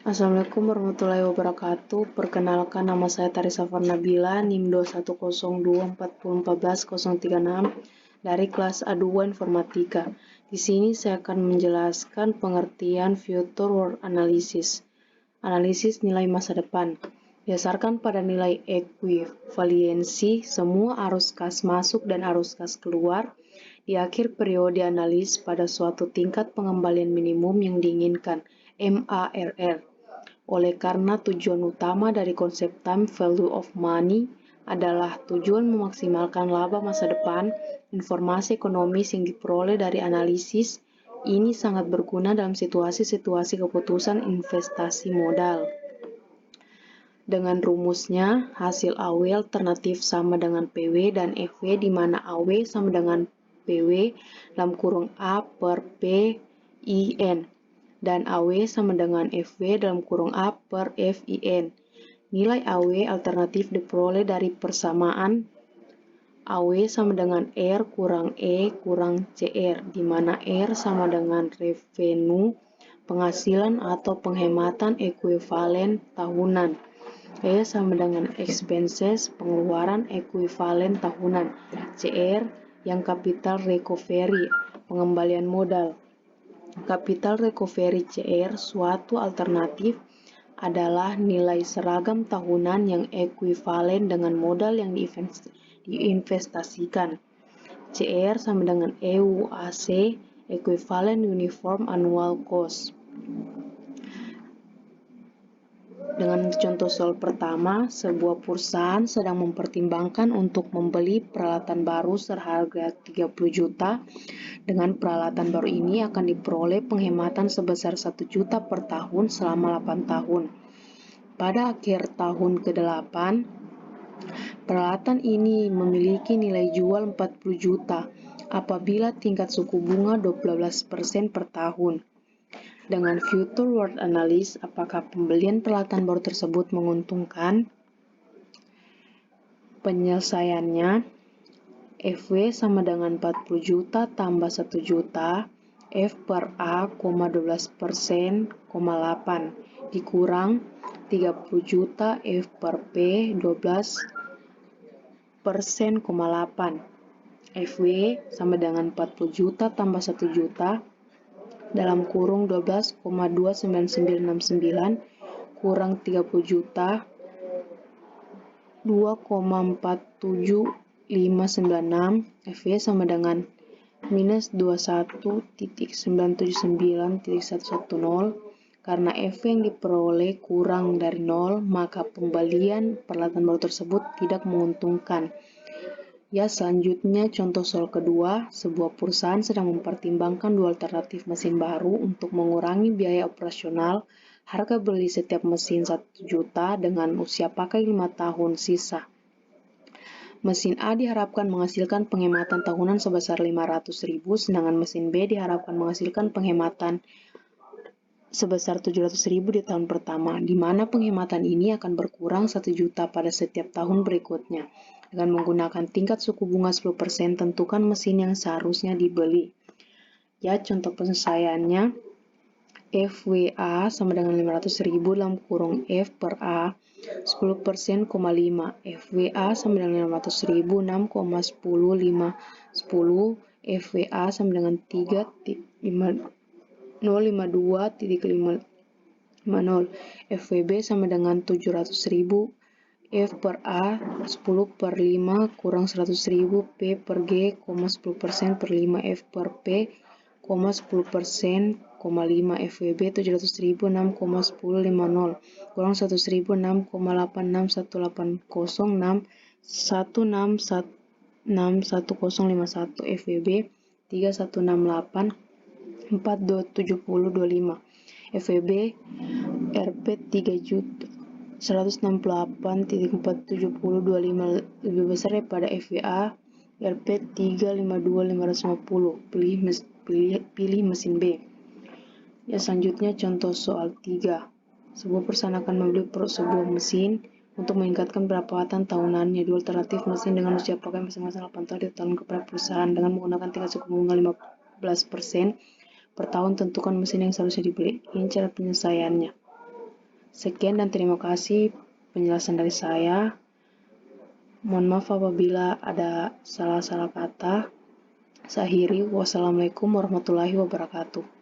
Assalamualaikum warahmatullahi wabarakatuh. Perkenalkan, nama saya Tarisa Farnabila, NIM 21024401436 dari kelas A2 Informatika. Di sini saya akan menjelaskan pengertian Future World Analysis. Analisis nilai masa depan. Berdasarkan pada nilai ekuivaliensi, semua arus kas masuk dan arus kas keluar di akhir periode analis pada suatu tingkat pengembalian minimum yang diinginkan, MARR. Oleh karena tujuan utama dari konsep time value of money adalah tujuan memaksimalkan laba masa depan, informasi ekonomis yang diperoleh dari analisis ini sangat berguna dalam situasi-situasi keputusan investasi modal. Dengan rumusnya, hasil AW alternatif sama dengan PW dan FW, di mana AW sama dengan PW dalam kurung A per P IN, dan AW sama dengan FW dalam kurung A per FIN. Nilai AW alternatif diperoleh dari persamaan AW sama dengan R kurang E kurang CR, di mana R sama dengan revenue, penghasilan atau penghematan ekuivalen tahunan. E sama dengan expenses, pengeluaran ekuivalen tahunan. CR yang capital recovery, pengembalian modal. Capital recovery CR suatu alternatif adalah nilai seragam tahunan yang ekuivalen dengan modal yang diinvestasikan. CR sama dengan EUAC, equivalent uniform annual cost. Dengan contoh soal pertama, sebuah perusahaan sedang mempertimbangkan untuk membeli peralatan baru seharga 30 juta. Dengan peralatan baru ini akan diperoleh penghematan sebesar 1 juta per tahun selama 8 tahun. Pada akhir tahun ke-8, peralatan ini memiliki nilai jual 40 juta apabila tingkat suku bunga 12% per tahun. Dengan Future World Analysis, apakah pembelian peralatan baru tersebut menguntungkan? Penyelesaiannya, FW sama dengan 40 juta tambah 1 juta, F per A, 12%, 8, dikurang 30 juta F per P, 12%,8. FW sama dengan 40 juta tambah 1 juta, dalam kurung 12,29969 kurang 30 juta 2,47596. FV sama dengan minus 21.979.110. Karena FV yang diperoleh kurang dari 0, maka pembelian peralatan baru tersebut tidak menguntungkan. Ya, selanjutnya contoh soal kedua, sebuah perusahaan sedang mempertimbangkan dua alternatif mesin baru untuk mengurangi biaya operasional. Harga beli setiap mesin 1 juta dengan usia pakai 5 tahun sisa. Mesin A diharapkan menghasilkan penghematan tahunan sebesar 500.000, sedangkan mesin B diharapkan menghasilkan penghematan sebesar 700.000 di tahun pertama, di mana penghematan ini akan berkurang 1 juta pada setiap tahun berikutnya. Dengan menggunakan tingkat suku bunga 10%, tentukan mesin yang seharusnya dibeli. Ya, contoh penyelesaiannya, FWA sama dengan 500.000 dalam kurung F per A, 10%,5. FWA sama dengan 500.000, 6,10, 10. FWA sama dengan 3,052,550. FWB sama dengan 700.000. F per A 10 per 5 kurang 100.000, P per G, 10% per 5, F per P, 10%, 5, FWB 700.000, 6,1050 kurang 100.000, 6,861806, 1611051, FWB 3168 47025. FWB RP 3 juta 168.47025 lebih besar daripada FWA RP 352.550. Pilih mesin B. Ya, selanjutnya contoh soal 3. Sebuah perusahaan akan membeli sebuah mesin untuk meningkatkan pendapatan tahunannya. Dua alternatif mesin dengan usia pakai masing-masing 8 tahun ditetapkan kepada perusahaan dengan menggunakan tingkat suku bunga 15% per tahun. Tentukan mesin yang seharusnya dibeli. Ini cara penyelesaiannya. Sekian dan terima kasih penjelasan dari saya. Mohon maaf apabila ada salah-salah kata. Saya akhiri. Wassalamualaikum warahmatullahi wabarakatuh.